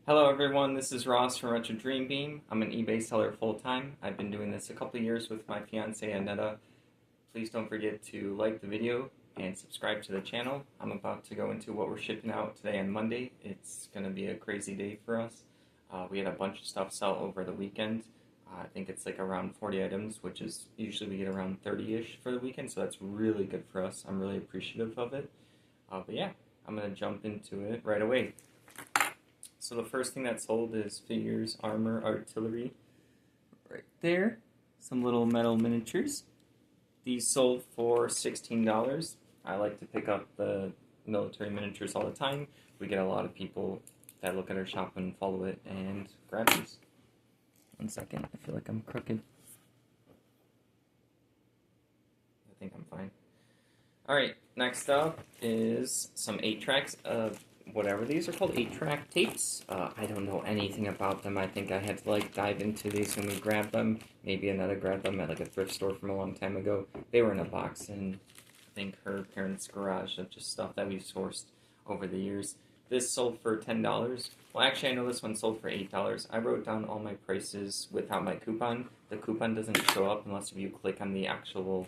Hello everyone, this is Ross from Retro Dream Beam. I'm an eBay seller full-time. I've been doing this a couple of years with my fiance Annetta. Please don't forget to like the video and subscribe to the channel. I'm about to go into what we're shipping out today on Monday. It's going to be a crazy day for us. We had a bunch of stuff sell over the weekend. I think it's like around 40 items, which is usually we get around 30-ish for the weekend, so that's really good for us. I'm really appreciative of it. But yeah, I'm going to jump into it right away. So the first thing that sold is figures, armor, artillery, right there. Some little metal miniatures. These sold for $16. I like to pick up the military miniatures all the time. We get a lot of people that look at our shop and follow it and grab these. One second, I feel like I'm crooked. I think I'm fine. Alright, next up is some 8-tracks of whatever these are called, 8-track tapes. I don't know anything about them. I think I had to like dive into these when we grabbed them. Maybe Annetta grabbed them at like a thrift store from a long time ago. They were in a box in, I think, her parents' garage of just stuff that we've sourced over the years. This sold for $10. Well, actually, I know this one sold for $8. I wrote down all my prices without my coupon. The coupon doesn't show up unless you click on the actual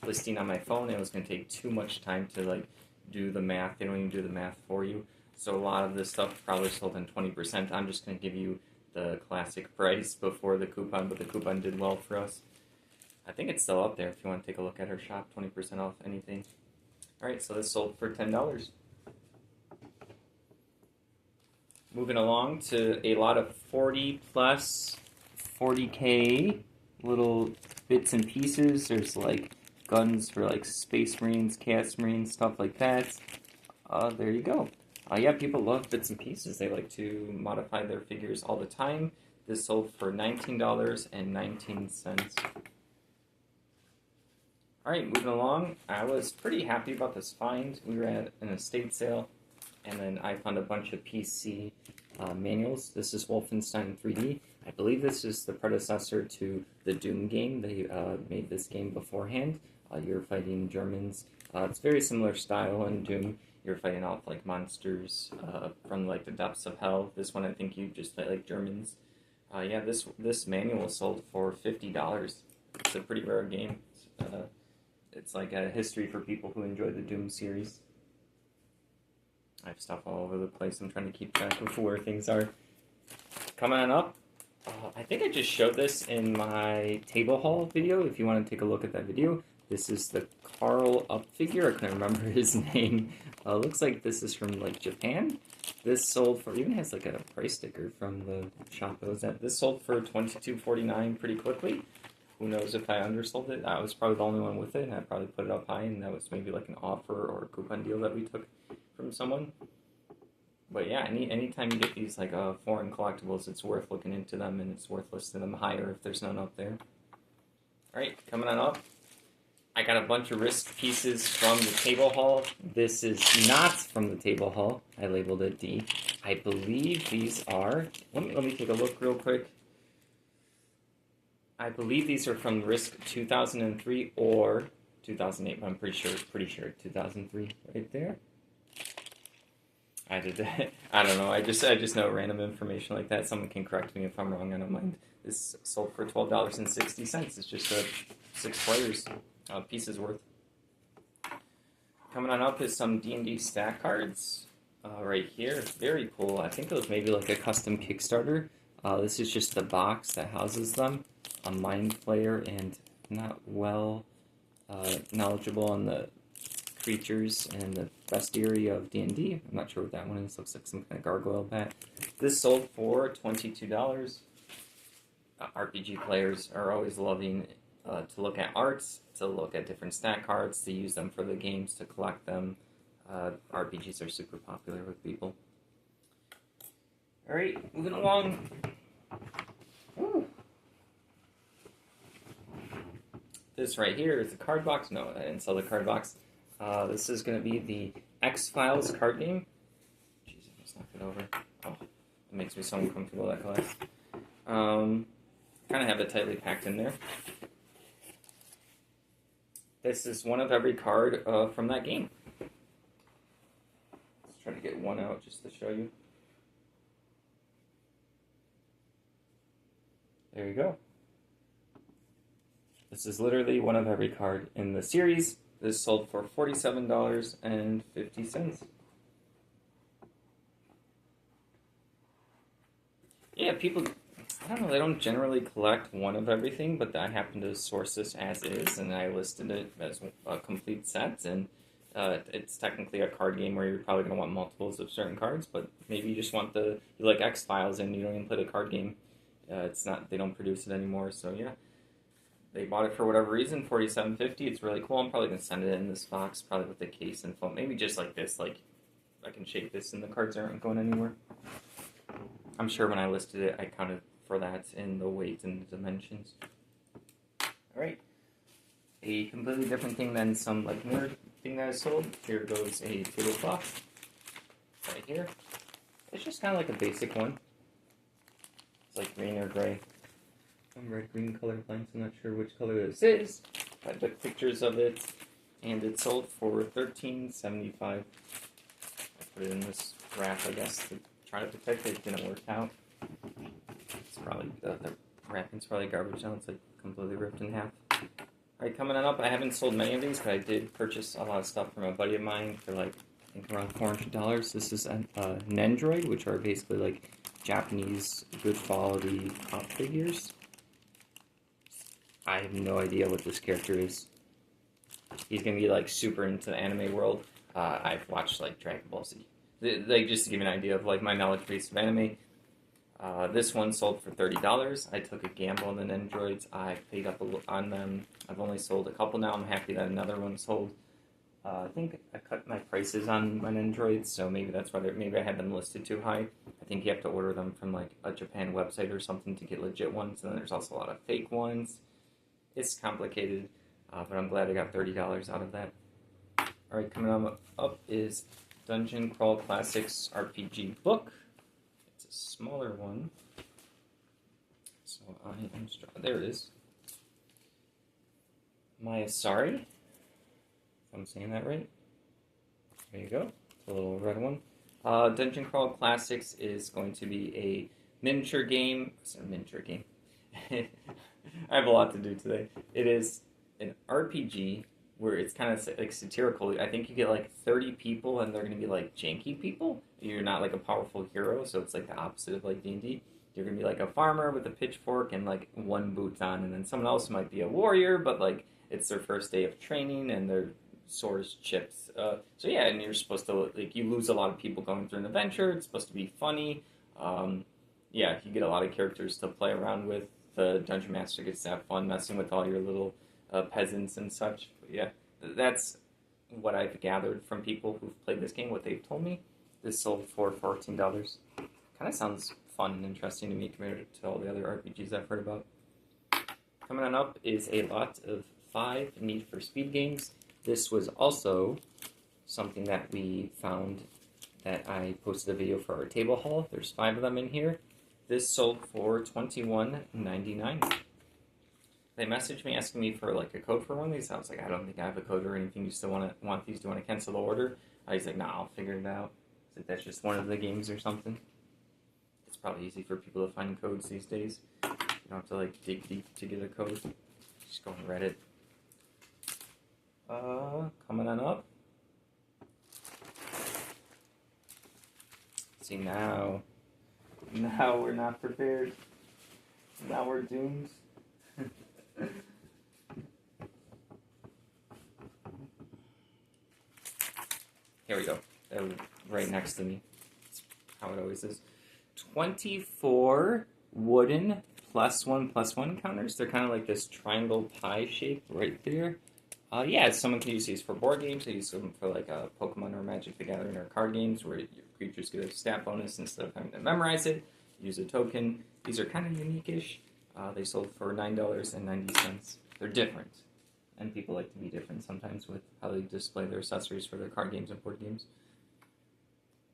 listing on my phone. It was going to take too much time to like do the math. They don't even do the math for you. So a lot of this stuff probably sold in 20%. I'm just going to give you the classic price before the coupon, but the coupon did well for us. I think it's still up there if you want to take a look at her shop, 20% off anything. Alright, so this sold for $10. Moving along to a lot of 40 plus 40K little bits and pieces. There's like guns for like Space Marines, Chaos Marines, stuff like that. There you go. Yeah, people love bits and pieces. They like to modify their figures all the time. This sold for $19.19. Alright, moving along. I was pretty happy about this find. We were at an estate sale, and then I found a bunch of PC manuals. This is Wolfenstein 3D. I believe this is the predecessor to the Doom game. They made this game beforehand. You're fighting Germans. It's very similar style in Doom. You're fighting off like monsters from like the depths of hell. This one, I think you just fight like Germans. Yeah, this manual sold for $50. It's a pretty rare game. It's like a history for people who enjoy the Doom series. I have stuff all over the place. I'm trying to keep track of where things are. Coming on up, I think I just showed this in my table haul video. If you want to take a look at that video, this is the Carl Up figure. I can't remember his name. Looks like this is from like Japan. This sold for, even has like a price sticker from the shop I was at. This sold for $22.49 pretty quickly. Who knows if I undersold it? I was probably the only one with it, and I probably put it up high, and that was maybe like an offer or a coupon deal that we took from someone. But yeah, anytime you get these like foreign collectibles, it's worth looking into them, and it's worth listing them higher if there's none up there. Alright, coming on up. I got a bunch of Risk pieces from the table haul. This is not from the table haul. I labeled it D. I believe these are... Let me take a look real quick. I believe these are from Risk 2003 or 2008, but I'm pretty sure 2003 right there. I did that. I don't know. I just know random information like that. Someone can correct me if I'm wrong. I don't mind. This sold for $12.60. It's just 6 players pieces worth. Coming on up is some D&D stack cards right here. Very cool. I think it was maybe like a custom Kickstarter. This is just the box that houses them. A mind player and not well knowledgeable on the creatures and the bestiary of D&D. I'm not sure what that one is. Looks like some kind of gargoyle bat. This sold for $22. RPG players are always loving to look at arts, to look at different stat cards, to use them for the games, to collect them. RPGs are super popular with people. Alright, moving along. Ooh. This right here is a card box. No, I didn't sell the card box. This is going to be the X-Files card game. Jeez, I just knocked it over. Oh, it makes me so uncomfortable, that glass. Kind of have it tightly packed in there. This is one of every card from that game. Let's try to get one out just to show you. there you go. This is literally one of every card in the series. This sold for $47.50. Yeah, people, I don't know, they don't generally collect one of everything, but I happen to source this as is, and I listed it as a complete set, and it's technically a card game where you're probably going to want multiples of certain cards, but maybe you just want you like X-Files and you don't even play the card game. They don't produce it anymore, so yeah. They bought it for whatever reason, $47.50. It's really cool. I'm probably going to send it in this box, probably with the case and foam. Maybe just like this, like I can shake this and the cards aren't going anywhere. I'm sure when I listed it, I counted for that in the weight and the dimensions. Alright. A completely different thing than some like nerd thing that I sold. Here goes a tablecloth. Right here. It's just kind of like a basic one. It's like green or gray. Some red-green color lines. I'm not sure which color this is. I took pictures of it, and it sold for $13.75. I put it in this wrap, I guess, to try to protect it. It didn't work out. It's probably the wrapping's probably garbage now. It's like completely ripped in half. Alright, coming on up, I haven't sold many of these, but I did purchase a lot of stuff from a buddy of mine for like, I think around $400. This is Nendroid, which are basically like Japanese good quality pop figures. I have no idea what this character is. He's gonna be like super into the anime world. I've watched like Dragon Ball Z. Like just to give you an idea of like my knowledge base of anime. This one sold for $30. I took a gamble on the Nendroids. I paid up on them. I've only sold a couple now. I'm happy that another one sold. I think I cut my prices on my Nendroids, so maybe that's why maybe I had them listed too high. I think you have to order them from like a Japan website or something to get legit ones, and then there's also a lot of fake ones. It's complicated, but I'm glad I got $30 out of that. Alright, coming up is Dungeon Crawl Classics RPG book. It's a smaller one. So I am there it is. Mayasari, if I'm saying that right. There you go. It's a little red one. Dungeon Crawl Classics is going to be a miniature game. It's a miniature game. I have a lot to do today. It is an RPG where it's kind of like satirical. I think you get like 30 people and they're going to be like janky people. You're not like a powerful hero, so it's like the opposite of like D&D. You're going to be like a farmer with a pitchfork and like one boot on, and then someone else might be a warrior, but like it's their first day of training and their swords chips. So yeah, and you're supposed to, like, you lose a lot of people going through an adventure. It's supposed to be funny. Yeah, you get a lot of characters to play around with. The Dungeon Master gets to have fun messing with all your little peasants and such. But yeah, that's what I've gathered from people who've played this game, what they've told me. This sold for $14. Kind of sounds fun and interesting to me compared to all the other RPGs I've heard about. Coming on up is a lot of 5 Need for Speed games. This was also something that we found that I posted a video for our table haul. There's 5 of them in here. This sold for $21.99. They messaged me asking me for like a code for one of these. I was like, I don't think I have a code or anything. You still want these? Do you want to cancel the order? He's like, nah, I'll figure it out. I said, that's just one of the games or something. It's probably easy for people to find codes these days. You don't have to like dig deep to get a code. Just go on Reddit. Coming on up. See now we're not prepared. Now we're doomed. Here we go. They're right next to me. That's how it always is. 24 wooden +1/+1 counters. They're kind of like this triangle pie shape right there. Yeah, someone can use these for board games. They use them for like Pokemon or Magic the Gathering or card games where your creatures get a stat bonus instead of having to memorize it. Use a token. These are kind of unique-ish. They sold for $9.90. They're different, and people like to be different sometimes with how they display their accessories for their card games and board games.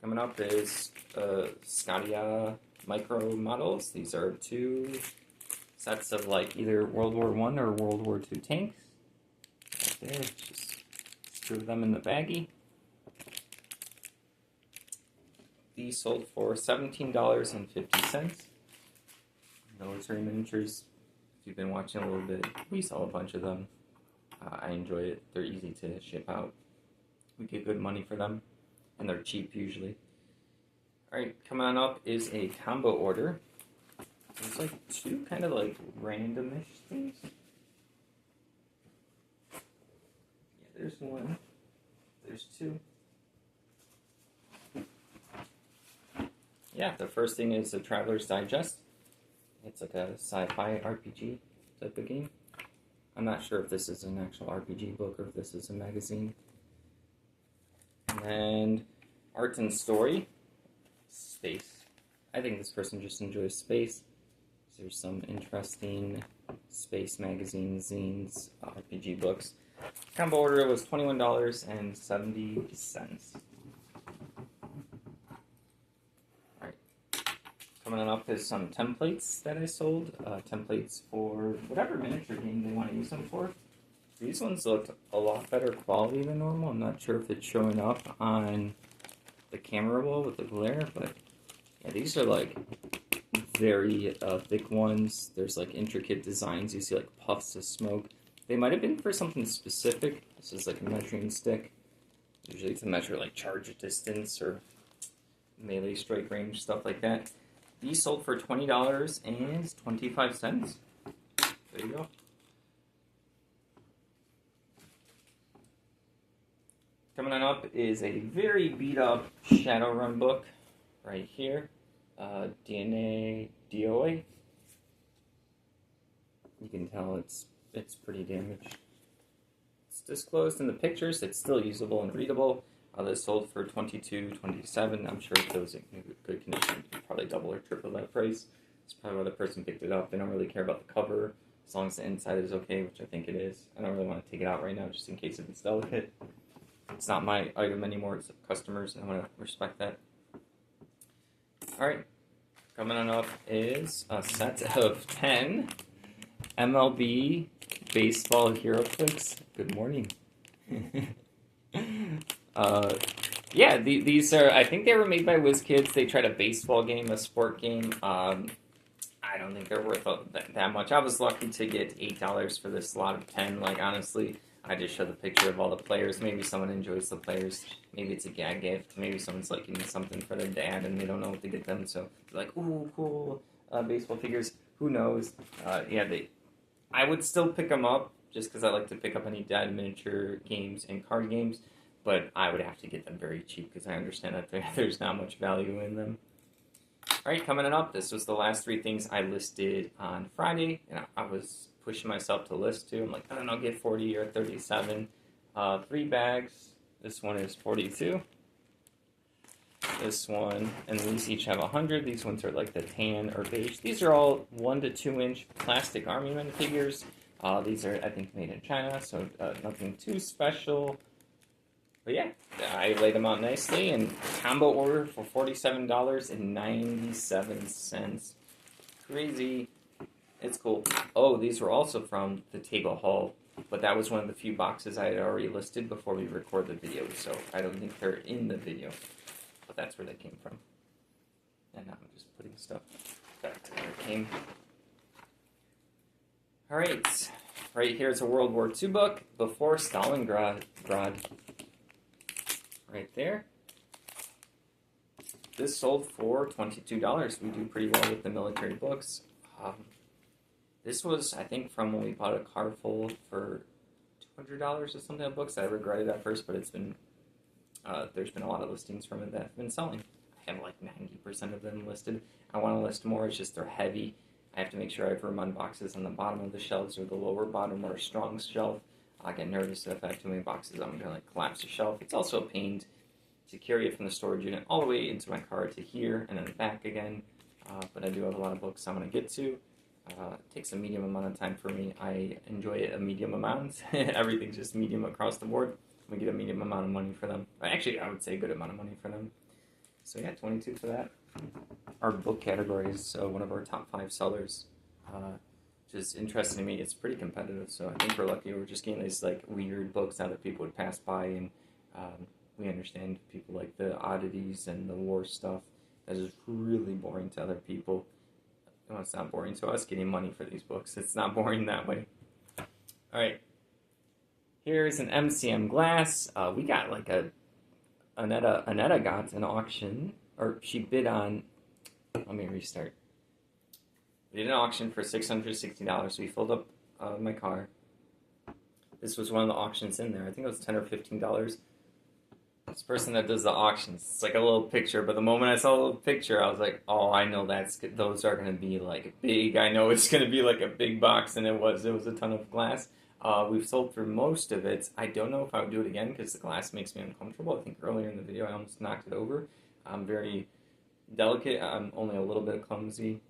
Coming up is Scadia micro models. These are 2 sets of like either World War I or World War II tanks. Right there, just 2 of them in the baggie. These sold for $17.50. military miniatures. If you've been watching a little bit, we sell a bunch of them. I enjoy it. They're easy to ship out. We get good money for them, and they're cheap usually. Alright, coming on up is a combo order. There's like two kind of like randomish things. Yeah, there's one. There's two. Yeah, the first thing is the Traveler's Digest. It's like a sci-fi RPG type of game. I'm not sure if this is an actual RPG book or if this is a magazine. And Art and Story. Space. I think this person just enjoys space. There's some interesting space magazine zines, RPG books. Combo order was $21.70. Alright. Coming on up is some templates that I sold. Templates for whatever miniature game they want to use them for. These ones look a lot better quality than normal. I'm not sure if it's showing up on the camera roll with the glare, but yeah, these are like very thick ones. There's like intricate designs. You see like puffs of smoke. They might have been for something specific. This is like a measuring stick. Usually to measure like charge distance or melee strike range, stuff like that. These sold for $20.25. There you go. Coming on up is a very beat up Shadowrun book right here. DNA DOA. You can tell it's pretty damaged. It's disclosed in the pictures. It's still usable and readable. This sold for $22.27. I'm sure if it was in good condition, probably double or triple that price. That's probably why the person picked it up. They don't really care about the cover as long as the inside is okay, which I think it is. I don't really want to take it out right now just in case if it's delicate. It's not my item anymore. It's the customers, and I want to respect that. Alright, coming on up is a set of 10 MLB Baseball HeroClix. Good morning. Yeah, these are, I think they were made by WizKids. They tried a baseball game, a sport game. I don't think they're worth that much. I was lucky to get $8 for this lot of 10. Like, honestly, I just showed the picture of all the players. Maybe someone enjoys the players. Maybe it's a gag gift. Maybe someone's like getting something for their dad and they don't know what to get them. So they're like, ooh, cool baseball figures. Who knows? Yeah, I would still pick them up just because I like to pick up any dead miniature games and card games. But I would have to get them very cheap because I understand that there's not much value in them. Alright, coming up, this was the last three things I listed on Friday. And I was pushing myself to list to. I'm like, I don't know, get 40 or 37. 3 bags. This one is 42. This one, and these each have 100. These ones are like the tan or beige. These are all 1 to 2 inch plastic Army Men figures. These are, I think, made in China, so nothing too special. But yeah, I laid them out nicely, and combo order for $47.97. Crazy. It's cool. Oh, these were also from the table haul, but that was one of the few boxes I had already listed before we record the video, so I don't think they're in the video. But that's where they came from. And now I'm just putting stuff back to where it came. Alright, right here's a World War II book, Before Stalingrad. Right there. This sold for $22. We do pretty well with the military books. This was, I think, from when we bought a car full for $200 or something of books. I regretted at first, but it's been there's been a lot of listings from it that have been selling. I have like 90% of them listed. I want to list more. It's just they're heavy. I have to make sure I have room on boxes on the bottom of the shelves or the lower bottom or a strong shelf. I get nervous if I have too many boxes, I'm going to like collapse the shelf. It's also a pain to carry it from the storage unit all the way into my car to here and then back again. But I do have a lot of books I want to get to. It takes a medium amount of time for me. I enjoy it a medium amount. Everything's just medium across the board. We get a medium amount of money for them. Actually, I would say a good amount of money for them. So yeah, 22 for that. Our book category is one of our top 5 sellers. Which is interesting to me. It's pretty competitive, so I think we're lucky. We're just getting these like weird books now that people would pass by, and we understand people like the oddities and the war stuff that is really boring to other people. No, it's not boring to us getting money for these books. It's not boring that way. All right. Here's an MCM glass. We got like Anetta got an auction, or she bid on. Let me restart. We did an auction for $660. We filled up my car. This was one of the auctions in there. I think it was $10 or $15. This person that does the auctions, it's like a little picture. But the moment I saw the little picture, I was like, "Oh, I know those are gonna be like big. I know it's gonna be like a big box," and it was. It was a ton of glass. We've sold through most of it. I don't know if I would do it again because the glass makes me uncomfortable. I think earlier in the video I almost knocked it over. I'm very delicate. I'm only a little bit clumsy.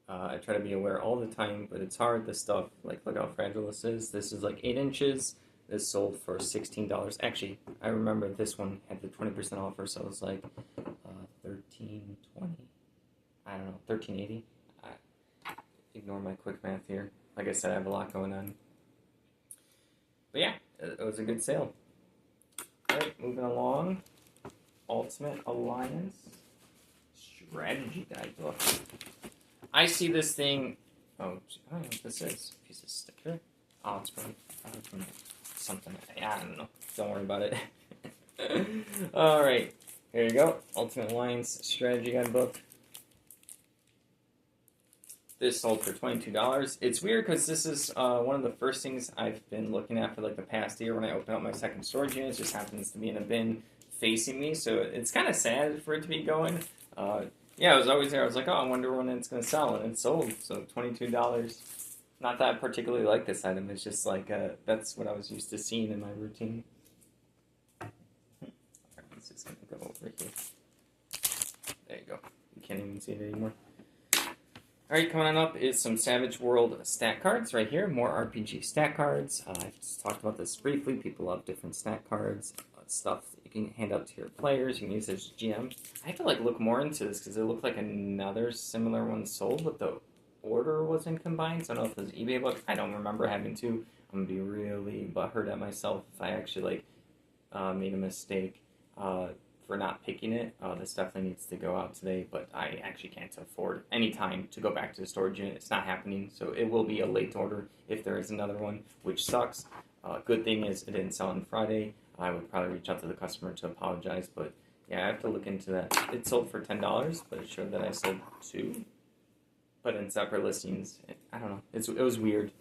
I try to be aware all the time, but it's hard. This stuff, like, look how fragile this is. This is like 8 inches. This sold for $16. Actually, I remember this one had the 20% offer, so it was like $13.20. I don't know, $13.80. Ignore my quick math here. Like I said, I have a lot going on. But yeah, it was a good sale. All right, moving along. Ultimate Alliance Strategy Guide book. I see this thing. Oh, I don't know what this is. A piece of sticker. Oh, it's from something. I don't know. Don't worry about it. All right, here you go. Ultimate Alliance Strategy Guide book. This sold for $22. It's weird because this is one of the first things I've been looking at for like the past year when I open up my second storage unit. It just happens to be in a bin facing me, so it's kind of sad for it to be going. Yeah, it was always there. I was like, oh, I wonder when it's going to sell, and it sold. So $22. Not that I particularly like this item. It's just like that's what I was used to seeing in my routine. Alright, it's just going to go over here. There you go. You can't even see it anymore. Alright, coming on up is some Savage World stat cards right here. More RPG stat cards. I've just talked about this briefly. People love different stat cards. Stuff that you can hand out to your players. You can use it as GM. I have to like look more into this because it looked like another similar one sold, but the order wasn't combined. So I don't know if it was an eBay book. I don't remember having to. I'm going to be really butthurt at myself if I actually made a mistake for not picking it. This definitely needs to go out today, but I actually can't afford any time to go back to the storage unit. It's not happening, so it will be a late order if there is another one, which sucks. Good thing is it didn't sell on Friday. I would probably reach out to the customer to apologize, but yeah, I have to look into that. It sold for $10, but it showed that I sold 2, but in separate listings. I don't know. It was weird.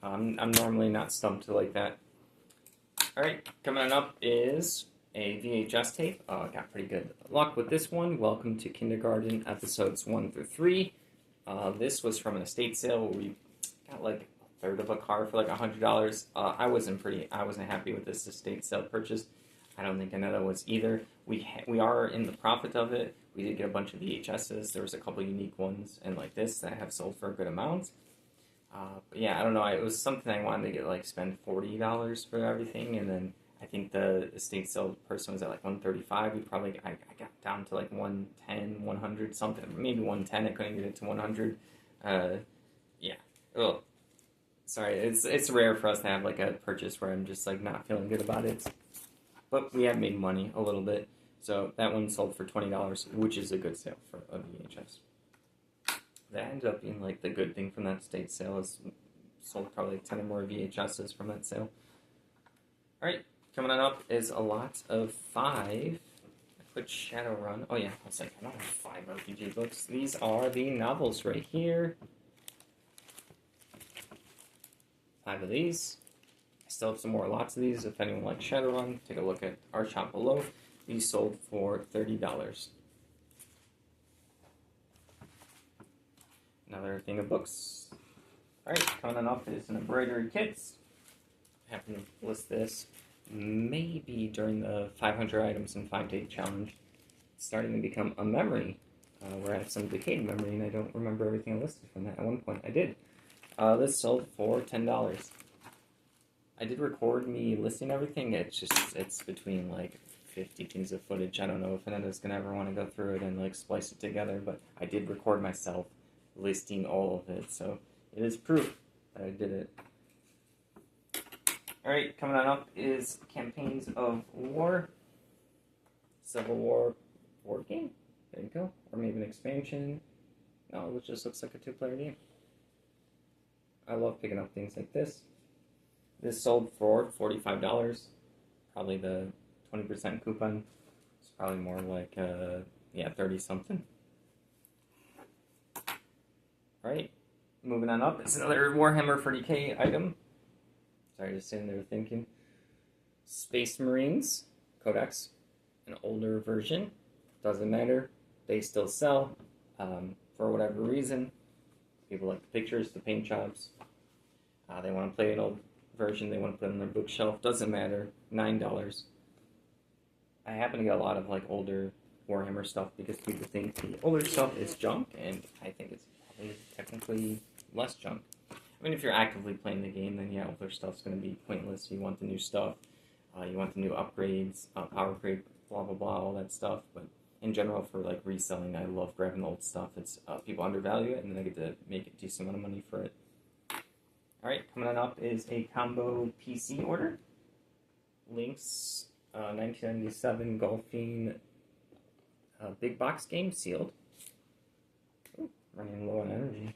I'm normally not stumped like that. All right, coming on up is a VHS tape. Got pretty good luck with this one. Welcome to Kindergarten, episodes 1 through 3. This was from an estate sale where we got like third of a car for like $100. I wasn't happy with this estate sale purchase. I don't think Anetta was either. We are in the profit of it. We did get a bunch of VHSs. There was a couple unique ones and like this that have sold for a good amount. But yeah, I don't know. It was something I wanted to get like spend $40 for everything, and then I think the estate sale person was at like $135. I got down to like 110, 100 something, maybe 110. I couldn't get it to 100. Yeah. Ugh. Sorry, it's rare for us to have like a purchase where I'm just like not feeling good about it. But we have made money a little bit. So that one sold for $20, which is a good sale for a VHS. That ended up being like the good thing from that estate sale is sold probably 10 or more VHSs from that sale. Alright, coming on up is a lot of 5. I put Shadowrun. Oh yeah, I was like, I don't have 5 RPG books. These are the novels right here. 5 of these. I still have some more lots of these. If anyone likes Shadowrun, take a look at our shop below. These sold for $30. Another thing of books. Alright, coming on up is an embroidery kits. I happen to list this maybe during the 500 items in 5-day challenge. It's starting to become a memory where I have some decayed memory and I don't remember everything I listed from that. At one point I did. This sold for $10. I did record me listing everything. It's between like 50 pieces of footage. I don't know if Anetta's gonna ever want to go through it and like splice it together, but I did record myself listing all of it, so it is proof that I did it. Alright, coming on up is Campaigns of War. Civil War board game. There you go. Or maybe an expansion. No, it just looks like a two-player game. I love picking up things like this. This sold for $45. Probably the 20% coupon. It's probably more like, 30 something. Alright, moving on up. It's another Warhammer 40k item. Sorry, just sitting there thinking. Space Marines Codex, an older version. Doesn't matter. They still sell. For whatever reason, people like the pictures, the paint jobs. They want to play an old version. They want to put it on their bookshelf. Doesn't matter. $9. I happen to get a lot of like older Warhammer stuff because people think the older stuff is junk, and I think it's probably technically less junk. I mean, if you're actively playing the game, then yeah, older stuff's going to be pointless. You want the new stuff. You want the new upgrades, power upgrade, blah blah blah, all that stuff. But in general, for like reselling, I love grabbing the old stuff. It's people undervalue it, and then I get to make a decent amount of money for it. All right, coming on up is a combo PC order. Lynx 1997 golfing big box game sealed. Ooh, running low on energy.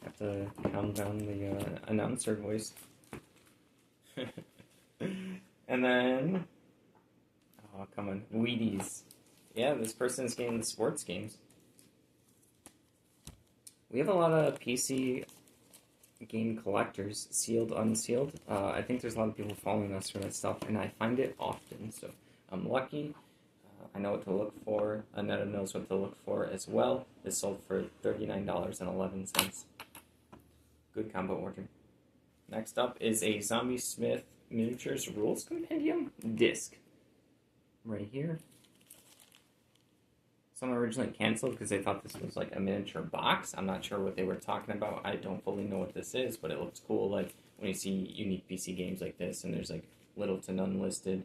Have to calm down the announcer voice. And then, oh come on, Wheaties. Yeah, this person's getting the sports games. We have a lot of PC game collectors, sealed, unsealed. I think there's a lot of people following us for that stuff, and I find it often, so I'm lucky. I know what to look for. Aneta knows what to look for as well. This sold for $39.11. Good combo order. Next up is a Zombie Smith Miniatures Rules Compendium disc. Right here. Someone originally canceled because they thought this was like a miniature box. I'm not sure what they were talking about. I don't fully know what this is, but it looks cool. Like when you see unique PC games like this, and there's like little to none listed,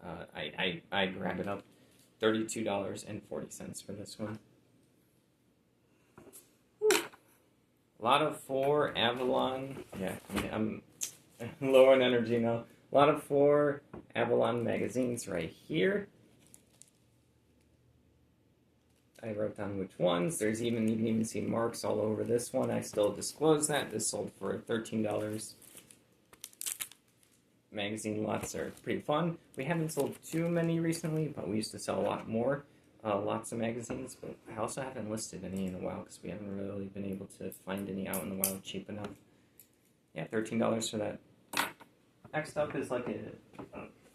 I grab it up. $32.40 for this one. Whew. A lot of 4 Avalon. Yeah, I'm low on energy now. A lot of 4 Avalon magazines right here. I wrote down which ones. There's you can even see marks all over this one. I still disclose that. This sold for $13. Magazine lots are pretty fun. We haven't sold too many recently, but we used to sell a lot more. Lots of magazines, but I also haven't listed any in a while because we haven't really been able to find any out in the wild cheap enough. Yeah, $13 for that. Next up is like a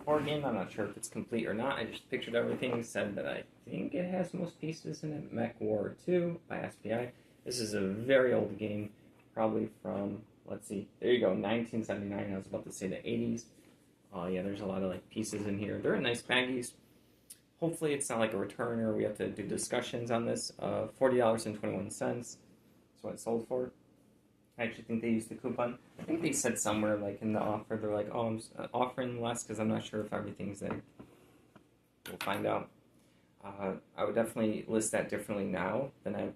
board game. I'm not sure if it's complete or not. I just pictured everything, said that I think it has most pieces in it. Mech War 2 by SPI. This is a very old game, probably from, let's see, there you go, 1979. I was about to say the 80s. Yeah, there's a lot of like pieces in here. They're in nice baggies. Hopefully it's not like a return or we have to do discussions on this. $40.21. That's what it sold for. I actually think they used the coupon. I think they said somewhere like in the offer, they're like, oh, I'm offering less because I'm not sure if everything's there. We'll find out. I would definitely list that differently now than I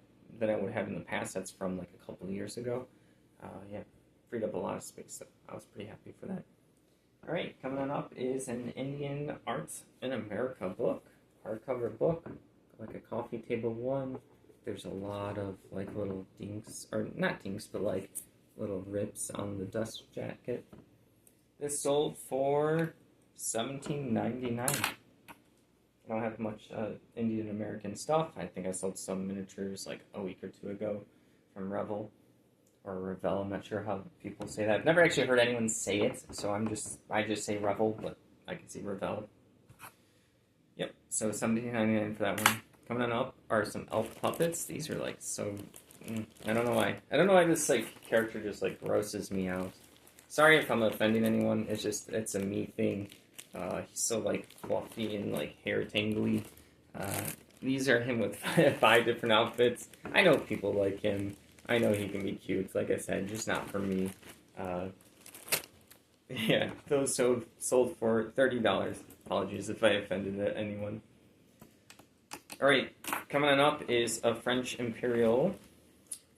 would have in the past. That's from like a couple of years ago. Yeah, freed up a lot of space, so I was pretty happy for that. All right, coming on up is an Indian Art in America book, hardcover book, like a coffee table one. There's a lot of like little dinks, or not dinks, but like little rips on the dust jacket. This sold for $17.99. I don't have much Indian American stuff. I think I sold some miniatures like a week or 2 ago from Revel or Revel. I'm not sure how people say that. I've never actually heard anyone say it, so I just say Revel, but I can see Revel. Yep. So $17.99 for that one. Coming on up are some elf puppets. These are like so. I don't know why. I don't know why this like character just like grosses me out. Sorry if I'm offending anyone. It's a me thing. He's so like fluffy and like hair tangly. These are him with 5 different outfits. I know people like him. I know he can be cute. Like I said, just not for me. Yeah, those sold for $30. Apologies if I offended anyone. Alright, coming on up is a French Imperial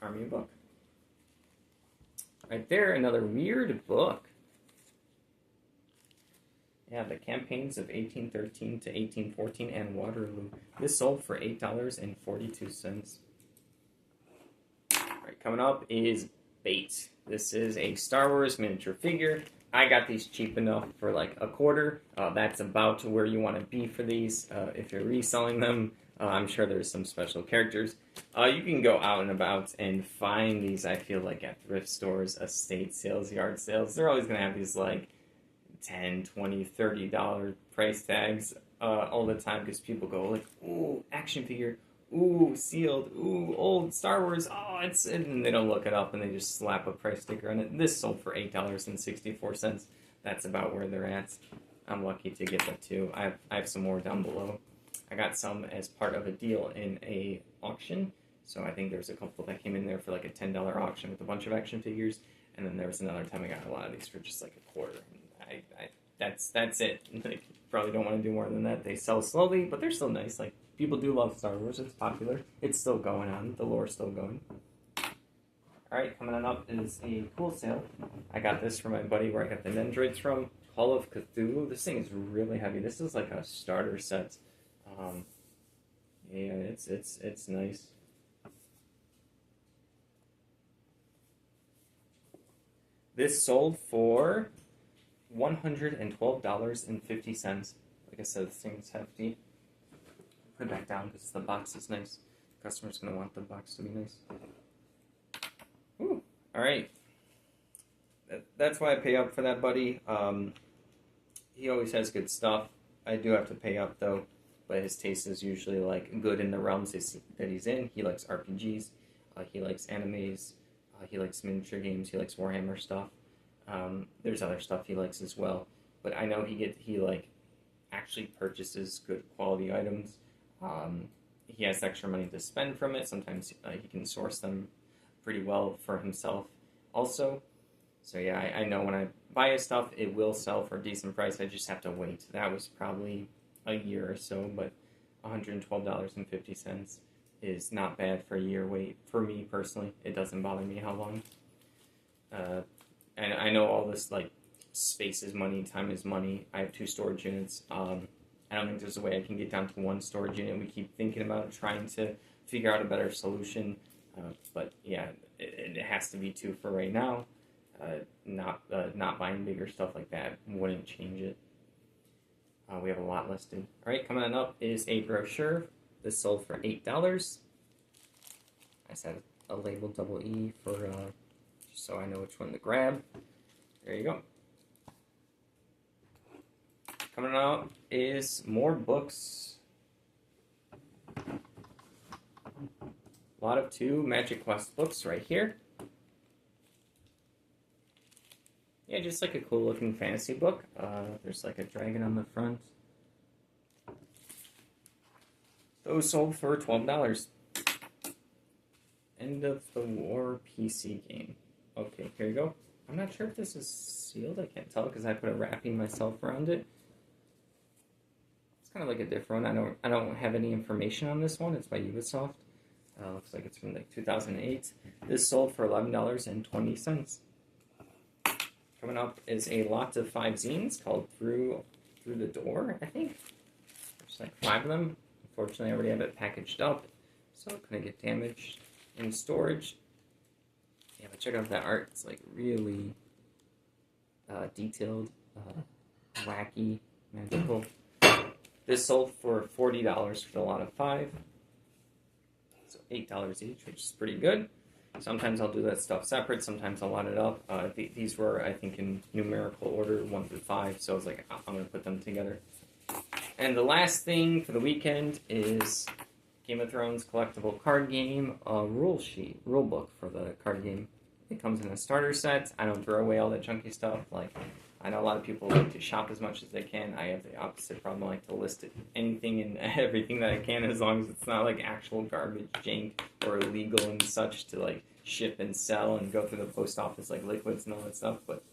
Army book. Right there, another weird book. Yeah, the campaigns of 1813 to 1814 and Waterloo. This sold for $8.42. Alright, coming up is Bait. This is a Star Wars miniature figure. I got these cheap enough for like a quarter. That's about where you want to be for these. If you're reselling them, I'm sure there's some special characters. You can go out and about and find these, I feel like, at thrift stores, estate sales, yard sales. They're always going to have these like $10, $20, $30 price tags all the time because people go like, ooh, action figure, ooh, sealed, ooh, old Star Wars, oh, and they don't look it up and they just slap a price sticker on it. This sold for $8.64. That's about where they're at. I'm lucky to get that too. I have some more down below. I got some as part of a deal in a auction. So I think there's a couple that came in there for like a $10 auction with a bunch of action figures. And then there was another time I got a lot of these for just like a quarter. That's it. Like, probably don't want to do more than that. They sell slowly, but they're still nice. Like, people do love Star Wars. It's popular. It's still going on. The lore's still going. Alright, coming on up is a cool sale. I got this from my buddy where I got the Nendroids from. Call of Cthulhu. This thing is really heavy. This is like a starter set. Yeah, it's nice. This sold for $112.50. Like I said, this thing's hefty. Put it back down because the box is nice. The customer's going to want the box to be nice. Ooh, alright. That's why I pay up for that buddy. He always has good stuff. I do have to pay up though, but his taste is usually like good in the realms that he's in. He likes RPGs, he likes animes, he likes miniature games, he likes Warhammer stuff. There's other stuff he likes as well, but I know he like actually purchases good quality items. He has extra money to spend from it. Sometimes he can source them pretty well for himself also. So yeah, I know when I buy his stuff, it will sell for a decent price. I just have to wait. That was probably a year or so, but $112.50 is not bad for a year wait. For me personally, it doesn't bother me how long. And I know all this, like, space is money, time is money. I have 2 storage units. I don't think there's a way I can get down to 1 storage unit. We keep thinking about trying to figure out a better solution. But yeah, it has to be 2 for right now. Not buying bigger stuff like that wouldn't change it. We have a lot listed. Alright, coming on up is a brochure. This sold for $8. I just have a label double E for just so I know which one to grab. There you go. Coming up is more books. A lot of 2 Magic Quest books right here. Yeah, just like a cool looking fantasy book. There's like a dragon on the front. Those sold for $12. End of the War PC game. Okay, here you go. I'm not sure if this is sealed. I can't tell because I put a wrapping myself around it. It's kind of like a different one. I don't have any information on this one. It's by Ubisoft. Looks like it's from like 2008. This sold for $11.20. Coming up is a lot of 5 zines called Through the Door, I think. There's like 5 of them. Unfortunately, I already have it packaged up, so it couldn't get damaged in storage. Yeah, but check out that art. It's like really detailed, wacky, magical. This sold for $40 for the lot of 5. So $8 each, which is pretty good. Sometimes I'll do that stuff separate, sometimes I'll line it up. These were, I think, in numerical order, 1 through 5, so I was like, I'm going to put them together. And the last thing for the weekend is Game of Thrones collectible card game, rule book for the card game. It comes in a starter set. I don't throw away all that junky stuff. Like, I know a lot of people like to shop as much as they can. I have the opposite problem. I like to list anything and everything that I can, as long as it's not like actual garbage jank or illegal and such to like ship and sell and go through the post office like liquids and all that stuff. But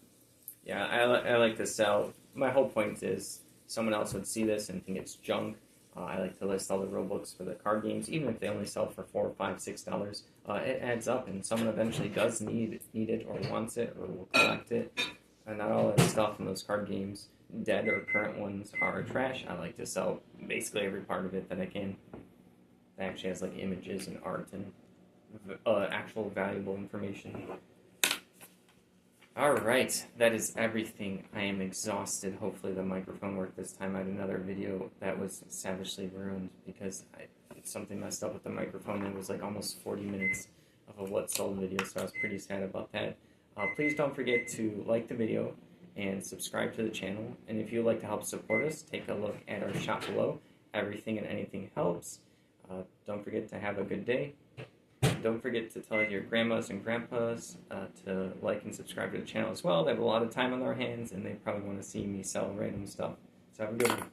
yeah, I like to sell. My whole point is someone else would see this and think it's junk. I like to list all the rule books for the card games, even if they only sell for $4, $5, $6. It adds up, and someone eventually does need it or wants it or will collect it. And not all that stuff in those card games, dead or current ones, are trash. I like to sell basically every part of it that I can. That actually has like images and art and actual valuable information. Alright, that is everything. I am exhausted. Hopefully the microphone worked this time. I had another video that was savagely ruined because something messed up with the microphone. It was like almost 40 minutes of a what sold video, so I was pretty sad about that. Please don't forget to like the video and subscribe to the channel. And if you'd like to help support us, take a look at our shop below. Everything and anything helps. Don't forget to have a good day. Don't forget to tell your grandmas and grandpas to like and subscribe to the channel as well. They have a lot of time on their hands, and they probably want to see me sell random stuff. So have a good one.